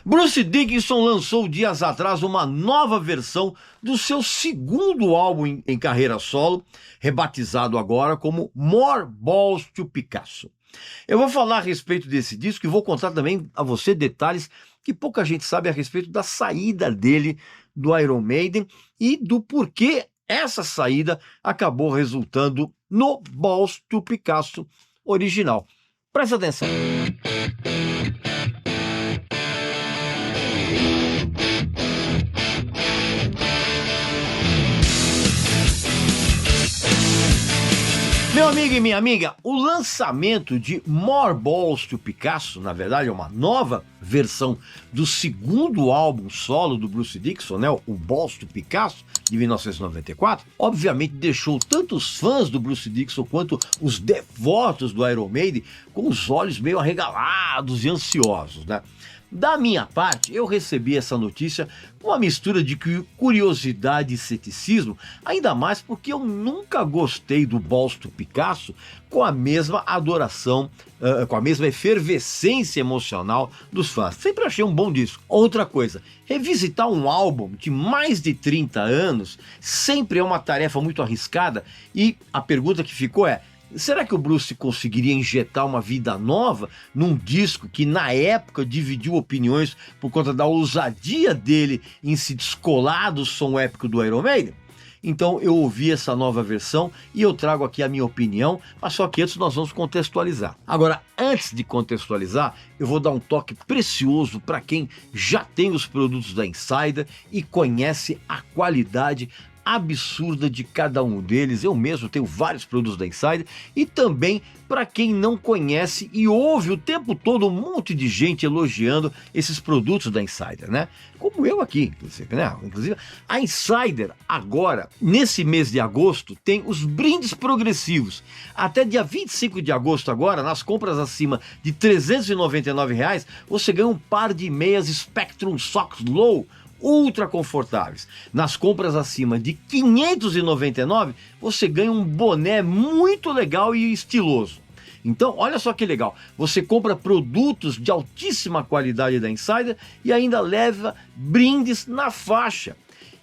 Bruce Dickinson lançou dias atrás uma nova versão do seu segundo álbum em carreira solo, rebatizado agora como More Balls to Picasso. Eu vou falar a respeito desse disco e vou contar também a você detalhes que pouca gente sabe a respeito da saída dele do Iron Maiden e do porquê essa saída acabou resultando no Balls to Picasso original. Presta atenção. Meu amigo e minha amiga, o lançamento de More Balls to Picasso, na verdade é uma nova versão do segundo álbum solo do Bruce Dickinson, né, o Balls to Picasso, de 1994, obviamente deixou tanto os fãs do Bruce Dickinson quanto os devotos do Iron Maiden com os olhos meio arregalados e ansiosos, né? Da minha parte, eu recebi essa notícia com uma mistura de curiosidade e ceticismo, ainda mais porque eu nunca gostei do Balls to Picasso com a mesma adoração, com a mesma efervescência emocional dos fãs. Sempre achei um bom disco. Outra coisa, revisitar um álbum de mais de 30 anos sempre é uma tarefa muito arriscada e a pergunta que ficou é: será que o Bruce conseguiria injetar uma vida nova num disco que na época dividiu opiniões por conta da ousadia dele em se descolar do som épico do Iron Maiden? Então eu ouvi essa nova versão e eu trago aqui a minha opinião, mas só que antes nós vamos contextualizar. Agora, antes de contextualizar, eu vou dar um toque precioso para quem já tem os produtos da Insider e conhece a qualidade absurda de cada um deles. Eu mesmo tenho vários produtos da Insider e também para quem não conhece e ouve o tempo todo um monte de gente elogiando esses produtos da Insider, né? Como eu aqui, inclusive, né? Inclusive, a Insider agora, nesse mês de agosto, tem os brindes progressivos. Até dia 25 de agosto agora, nas compras acima de R$ 399, você ganha um par de meias Spectrum Socks Low ultra confortáveis. Nas compras acima de 599, você ganha um boné muito legal e estiloso. Então, olha só que legal, você compra produtos de altíssima qualidade da Insider e ainda leva brindes na faixa.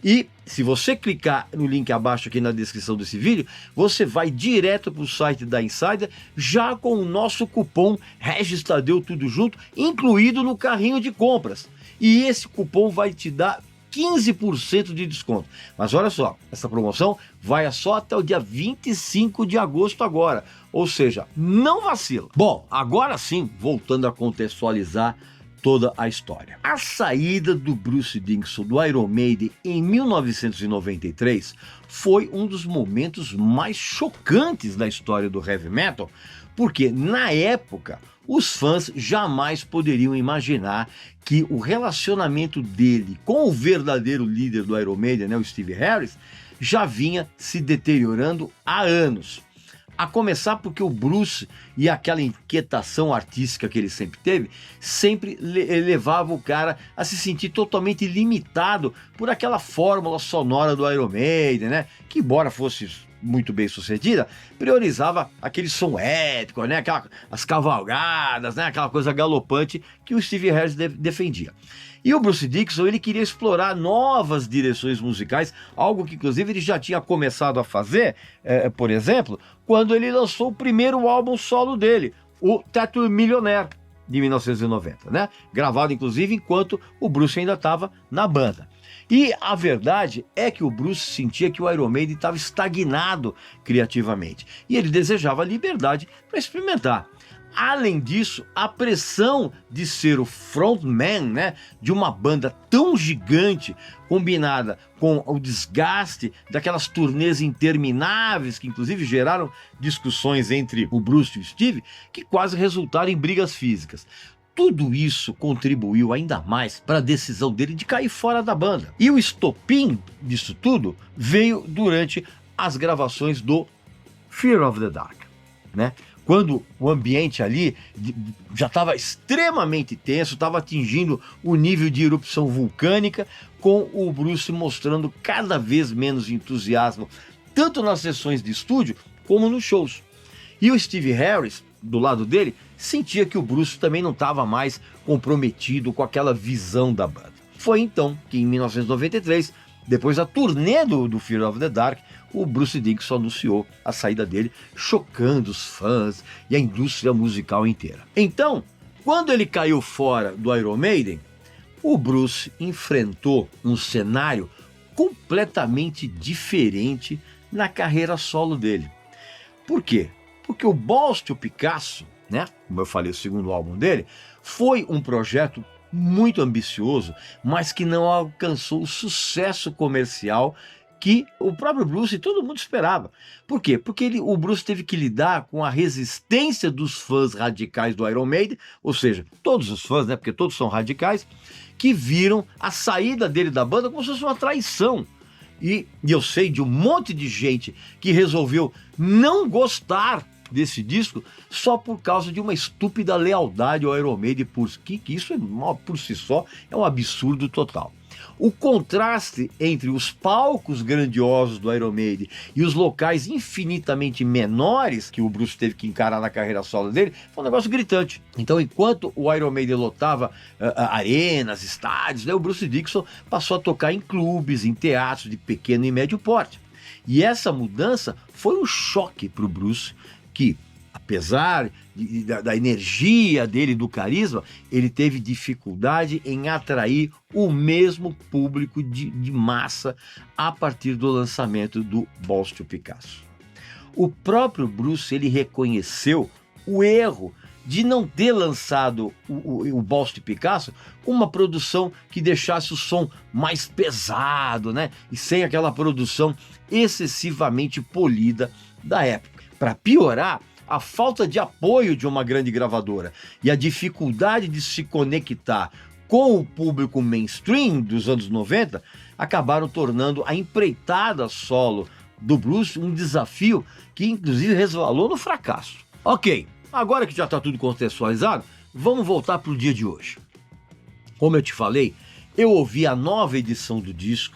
E se você clicar no link abaixo aqui na descrição desse vídeo, você vai direto para o site da Insider já com o nosso cupom Regis Tadeu tudo junto, incluído no carrinho de compras. E esse cupom vai te dar 15% de desconto. Mas olha só, essa promoção vai só até o dia 25 de agosto agora. Ou seja, não vacila. Bom, agora sim, voltando a contextualizar toda a história. A saída do Bruce Dickinson do Iron Maiden em 1993 foi um dos momentos mais chocantes da história do heavy metal, porque na época os fãs jamais poderiam imaginar que o relacionamento dele com o verdadeiro líder do Iron Maiden, né, o Steve Harris, já vinha se deteriorando há anos. A começar porque o Bruce e aquela inquietação artística que ele sempre teve, sempre levava o cara a se sentir totalmente limitado por aquela fórmula sonora do Iron Maiden, né? Que embora fosse muito bem sucedida, priorizava aquele som épico, né? As cavalgadas, né? Aquela coisa galopante que o Steve Harris defendia. E o Bruce Dickinson, ele queria explorar novas direções musicais, algo que inclusive ele já tinha começado a fazer, por exemplo, quando ele lançou o primeiro álbum solo dele, o Tattoo Millionaire, de 1990, né? Gravado inclusive enquanto o Bruce ainda estava na banda. E a verdade é que o Bruce sentia que o Iron Maiden estava estagnado criativamente e ele desejava liberdade para experimentar. Além disso, a pressão de ser o frontman, né, de uma banda tão gigante, combinada com o desgaste daquelas turnês intermináveis, que inclusive geraram discussões entre o Bruce e o Steve, que quase resultaram em brigas físicas. Tudo isso contribuiu ainda mais para a decisão dele de cair fora da banda. E o estopim disso tudo veio durante as gravações do Fear of the Dark, né? Quando o ambiente ali já estava extremamente tenso, estava atingindo o nível de erupção vulcânica, com o Bruce mostrando cada vez menos entusiasmo, tanto nas sessões de estúdio como nos shows. E o Steve Harris, do lado dele, sentia que o Bruce também não estava mais comprometido com aquela visão da banda. Foi então que em 1993, depois da turnê do Fear of the Dark, o Bruce Dickinson anunciou a saída dele, chocando os fãs e a indústria musical inteira. Então, quando ele caiu fora do Iron Maiden, o Bruce enfrentou um cenário completamente diferente na carreira solo dele. Por quê? Porque o Balls to Picasso, né, como eu falei, o segundo álbum dele, foi um projeto muito ambicioso, mas que não alcançou o sucesso comercial que o próprio Bruce e todo mundo esperava. Por quê? Porque o Bruce teve que lidar com a resistência dos fãs radicais do Iron Maiden, ou seja, todos os fãs, né, porque todos são radicais, que viram a saída dele da banda como se fosse uma traição. E eu sei de um monte de gente que resolveu não gostar desse disco só por causa de uma estúpida lealdade ao Iron Maiden, que isso por si só é um absurdo total. O contraste entre os palcos grandiosos do Iron Maiden e os locais infinitamente menores que o Bruce teve que encarar na carreira solo dele foi um negócio gritante. Então, enquanto o Iron Maiden lotava arenas, estádios, né, o Bruce Dickinson passou a tocar em clubes, em teatros de pequeno e médio porte. E essa mudança foi um choque para o Bruce, que, apesar da energia dele, do carisma, ele teve dificuldade em atrair o mesmo público de massa a partir do lançamento do Balls to Picasso. O próprio Bruce, ele reconheceu o erro de não ter lançado o Balls to Picasso com uma produção que deixasse o som mais pesado, né? E sem aquela produção excessivamente polida da época. Para piorar, a falta de apoio de uma grande gravadora e a dificuldade de se conectar com o público mainstream dos anos 90 acabaram tornando a empreitada solo do Bruce um desafio que inclusive resvalou no fracasso. Ok, agora que já está tudo contextualizado, vamos voltar para o dia de hoje. Como eu te falei, eu ouvi a nova edição do disco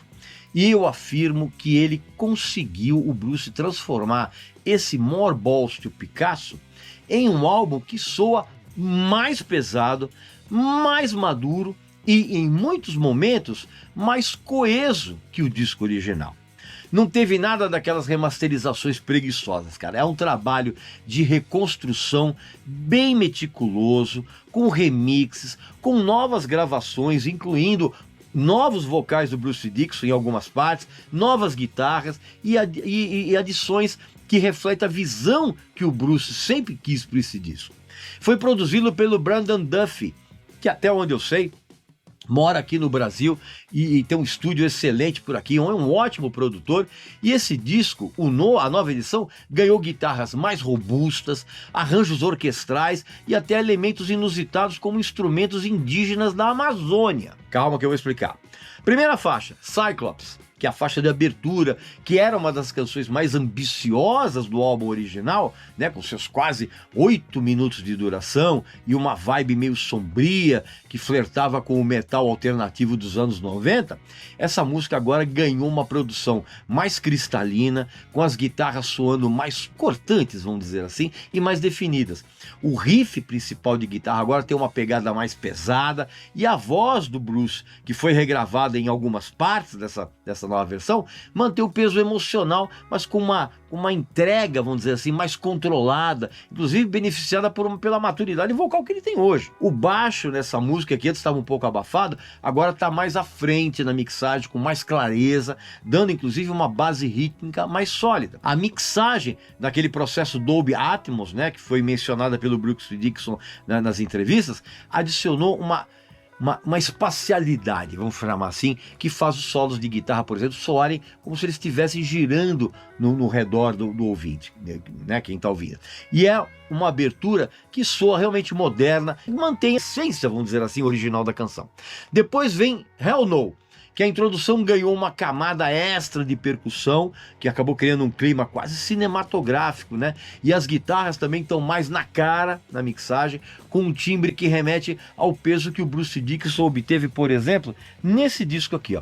e eu afirmo que ele conseguiu, o Bruce, transformar esse More Balls to Picasso em um álbum que soa mais pesado, mais maduro e, em muitos momentos, mais coeso que o disco original. Não teve nada daquelas remasterizações preguiçosas, cara. É um trabalho de reconstrução bem meticuloso, com remixes, com novas gravações, incluindo novos vocais do Bruce Dickinson em algumas partes, novas guitarras e adições que refletem a visão que o Bruce sempre quis para esse disco. Foi produzido pelo Brandon Duffy, que até onde eu sei, mora aqui no Brasil e tem um estúdio excelente por aqui, é um ótimo produtor. E esse disco, a nova edição, ganhou guitarras mais robustas, arranjos orquestrais e até elementos inusitados como instrumentos indígenas da Amazônia. Calma que eu vou explicar. Primeira faixa, Cyclops, que é a faixa de abertura, que era uma das canções mais ambiciosas do álbum original, né, com seus quase 8 minutos de duração e uma vibe meio sombria que flertava com o metal alternativo dos anos 90. Essa música agora ganhou uma produção mais cristalina, com as guitarras soando mais cortantes, vamos dizer assim, e mais definidas. O riff principal de guitarra agora tem uma pegada mais pesada e a voz do Bruce, que foi regravada em algumas partes dessa nova versão, mantém o peso emocional, mas com uma entrega, vamos dizer assim, mais controlada, inclusive beneficiada pela maturidade vocal que ele tem hoje. O baixo nessa música, que antes estava um pouco abafado, agora está mais à frente na mixagem, com mais clareza, dando inclusive uma base rítmica mais sólida. A mixagem daquele processo Dolby Atmos, né, que foi mencionada pelo Bruce Dickinson, né, nas entrevistas, adicionou uma espacialidade, vamos chamar assim, que faz os solos de guitarra, por exemplo, soarem como se eles estivessem girando no redor do ouvinte, né, quem está ouvindo. E é uma abertura que soa realmente moderna e mantém a essência, vamos dizer assim, original da canção. Depois vem Hell No, que a introdução ganhou uma camada extra de percussão, que acabou criando um clima quase cinematográfico, né? E as guitarras também estão mais na cara na mixagem, com um timbre que remete ao peso que o Bruce Dickinson obteve, por exemplo, nesse disco aqui, ó,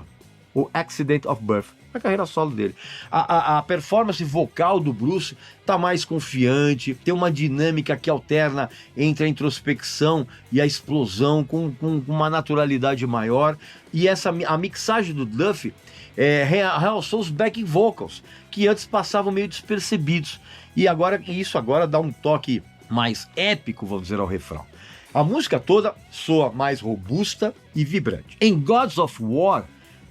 o Accident of Birth, a carreira solo dele. A performance vocal do Bruce tá mais confiante, tem uma dinâmica que alterna entre a introspecção e a explosão com uma naturalidade maior, e a mixagem do Duff realçou os backing vocals, que antes passavam meio despercebidos, e isso agora dá um toque mais épico, vamos dizer, ao refrão. A música toda soa mais robusta e vibrante. Em Gods of War,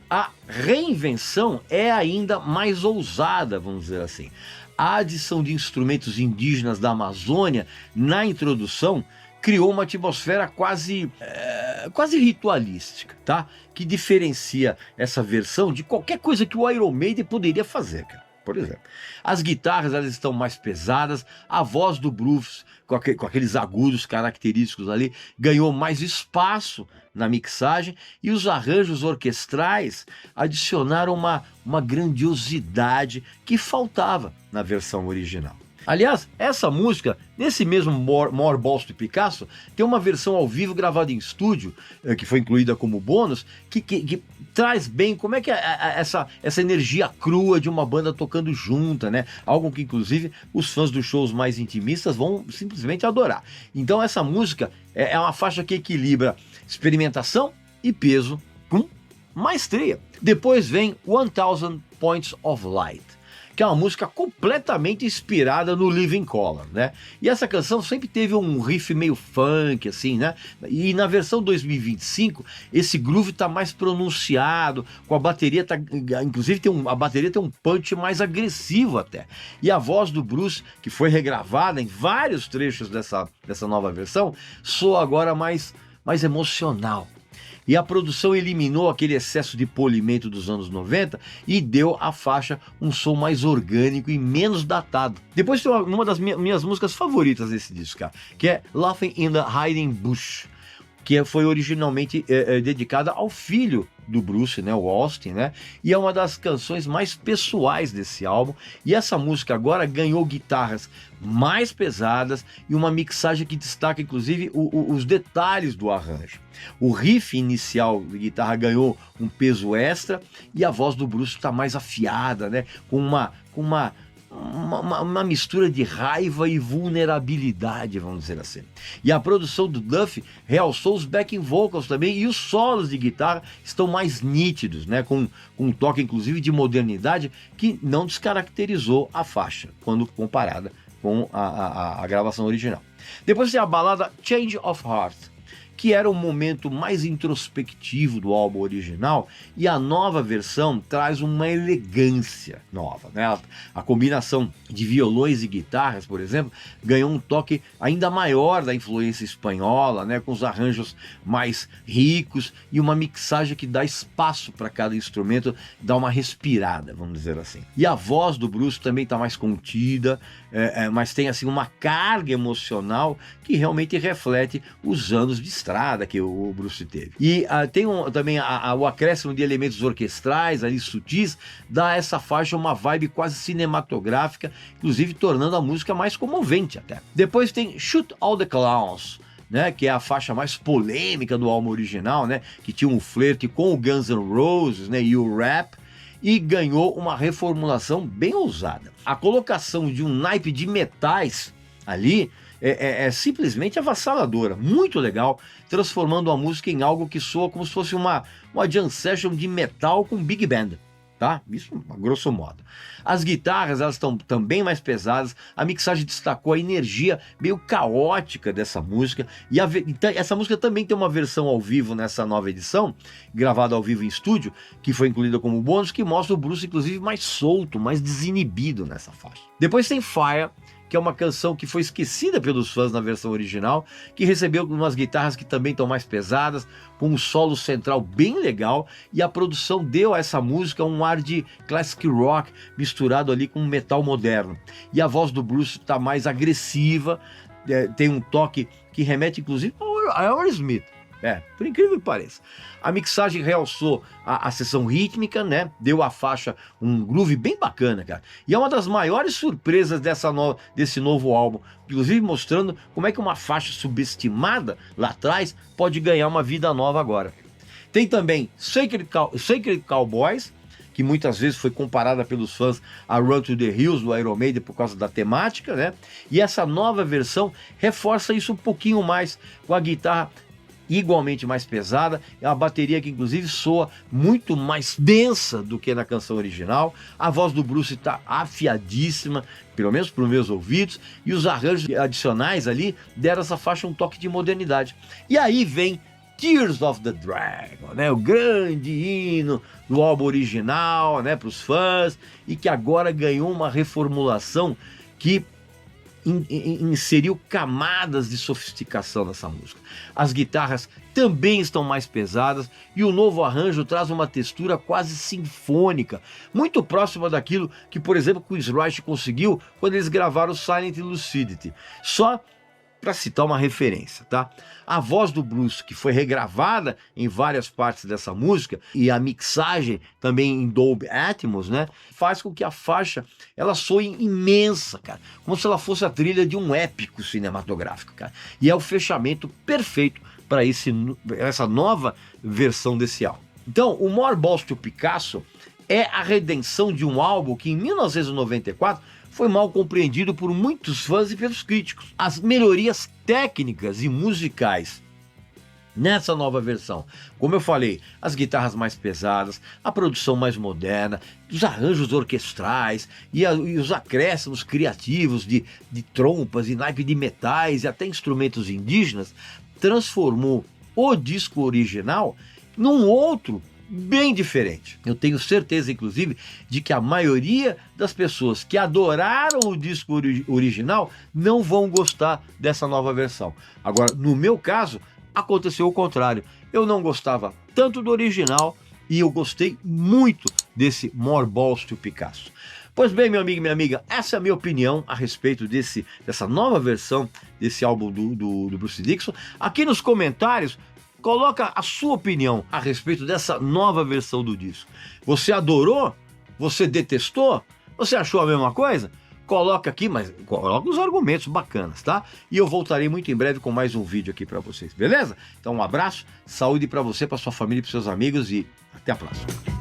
a reinvenção é ainda mais ousada, vamos dizer assim. A adição de instrumentos indígenas da Amazônia na introdução criou uma atmosfera quase ritualística, tá? Que diferencia essa versão de qualquer coisa que o Iron Maiden poderia fazer, cara. Por exemplo, as guitarras elas estão mais pesadas, a voz do Bruce, com aqueles agudos característicos ali, ganhou mais espaço na mixagem, e os arranjos orquestrais adicionaram uma grandiosidade que faltava na versão original. Aliás, essa música, nesse mesmo More Balls to Picasso, tem uma versão ao vivo gravada em estúdio, que foi incluída como bônus, que traz bem como é que essa energia crua de uma banda tocando junta, né? Algo que, inclusive, os fãs dos shows mais intimistas vão simplesmente adorar. Então, essa música é uma faixa que equilibra experimentação e peso com maestria. Depois vem 1000 Points of Light, que é uma música completamente inspirada no Living Colour, né? E essa canção sempre teve um riff meio funk, assim, né? E na versão 2025, esse groove tá mais pronunciado, com a bateria, inclusive a bateria tem um punch mais agressivo até. E a voz do Bruce, que foi regravada em vários trechos dessa nova versão, soa agora mais emocional. E a produção eliminou aquele excesso de polimento dos anos 90 e deu à faixa um som mais orgânico e menos datado. Depois tem uma das minhas músicas favoritas desse disco, cara, que é Laughing in the Hiding Bush, que foi originalmente dedicada ao filho do Bruce, né, o Austin, né, e é uma das canções mais pessoais desse álbum, e essa música agora ganhou guitarras mais pesadas e uma mixagem que destaca, inclusive, os detalhes do arranjo. O riff inicial de guitarra ganhou um peso extra e a voz do Bruce está mais afiada, né, com uma mistura de raiva e vulnerabilidade, vamos dizer assim. E a produção do Duff realçou os backing vocals também, e os solos de guitarra estão mais nítidos, né? Com um toque, inclusive, de modernidade que não descaracterizou a faixa quando comparada com a gravação original. Depois tem a balada Change of Heart, que era o momento mais introspectivo do álbum original, e a nova versão traz uma elegância nova, né? A combinação de violões e guitarras, por exemplo, ganhou um toque ainda maior da influência espanhola, né? Com os arranjos mais ricos e uma mixagem que dá espaço para cada instrumento, dá uma respirada, vamos dizer assim. E a voz do Bruce também está mais contida, mas tem assim uma carga emocional que realmente reflete os anos de estrada que o Bruce teve. E tem também o acréscimo de elementos orquestrais ali sutis, dá a essa faixa uma vibe quase cinematográfica, inclusive tornando a música mais comovente até. Depois tem Shoot All the Clowns, né, que é a faixa mais polêmica do álbum original, né, que tinha um flerte com o Guns N' Roses, né, e o rap, e ganhou uma reformulação bem ousada. A colocação de um naipe de metais ali é simplesmente avassaladora, muito legal, transformando a música em algo que soa como se fosse uma jam session de metal com big band, tá? Isso a grosso modo. As guitarras, elas estão também mais pesadas, a mixagem destacou a energia meio caótica dessa música, e essa música também tem uma versão ao vivo nessa nova edição, gravada ao vivo em estúdio, que foi incluída como bônus, que mostra o Bruce, inclusive, mais solto, mais desinibido nessa faixa. Depois tem Fire, que é uma canção que foi esquecida pelos fãs na versão original, que recebeu umas guitarras que também estão mais pesadas, com um solo central bem legal, e a produção deu a essa música um ar de classic rock misturado ali com metal moderno. E a voz do Bruce está mais agressiva, tem um toque que remete inclusive a Aerosmith. Por incrível que pareça. A mixagem realçou a seção rítmica, né? Deu à faixa um groove bem bacana, cara. E é uma das maiores surpresas desse novo álbum, inclusive mostrando como é que uma faixa subestimada lá atrás pode ganhar uma vida nova agora. Tem também Sacred Cowboys, que muitas vezes foi comparada pelos fãs a Run to the Hills do Iron Maiden por causa da temática, né? E essa nova versão reforça isso um pouquinho mais, com a guitarra igualmente mais pesada, é uma bateria que inclusive soa muito mais densa do que na canção original, a voz do Bruce está afiadíssima, pelo menos para os meus ouvidos, e os arranjos adicionais ali deram essa faixa um toque de modernidade. E aí vem Tears of the Dragon, né? O grande hino do álbum original, né? Para os fãs, e que agora ganhou uma reformulação que inseriu camadas de sofisticação nessa música. As guitarras também estão mais pesadas e o novo arranjo traz uma textura quase sinfônica, muito próxima daquilo que, por exemplo, Chris Wright conseguiu quando eles gravaram Silent Lucidity. Só para citar uma referência, tá? A voz do Bruce, que foi regravada em várias partes dessa música, e a mixagem também em Dolby Atmos, né? Faz com que a faixa, ela soe imensa, cara. Como se ela fosse a trilha de um épico cinematográfico, cara. E é o fechamento perfeito para essa nova versão desse álbum. Então, o More Balls to Picasso é a redenção de um álbum que em 1994 foi mal compreendido por muitos fãs e pelos críticos. As melhorias técnicas e musicais nessa nova versão, como eu falei, as guitarras mais pesadas, a produção mais moderna, os arranjos orquestrais e os acréscimos criativos de trompas e naipe de metais e até instrumentos indígenas, transformou o disco original num outro bem diferente. Eu tenho certeza, inclusive, de que a maioria das pessoas que adoraram o disco original não vão gostar dessa nova versão. Agora, no meu caso, aconteceu o contrário. Eu não gostava tanto do original e eu gostei muito desse More Balls to Picasso. Pois bem, meu amigo e minha amiga, essa é a minha opinião a respeito dessa nova versão desse álbum do Bruce Dickinson. Aqui nos comentários, coloca a sua opinião a respeito dessa nova versão do disco. Você adorou? Você detestou? Você achou a mesma coisa? Coloca aqui, mas coloca os argumentos bacanas, tá? E eu voltarei muito em breve com mais um vídeo aqui para vocês, beleza? Então um abraço, saúde para você, para sua família e para seus amigos e até a próxima.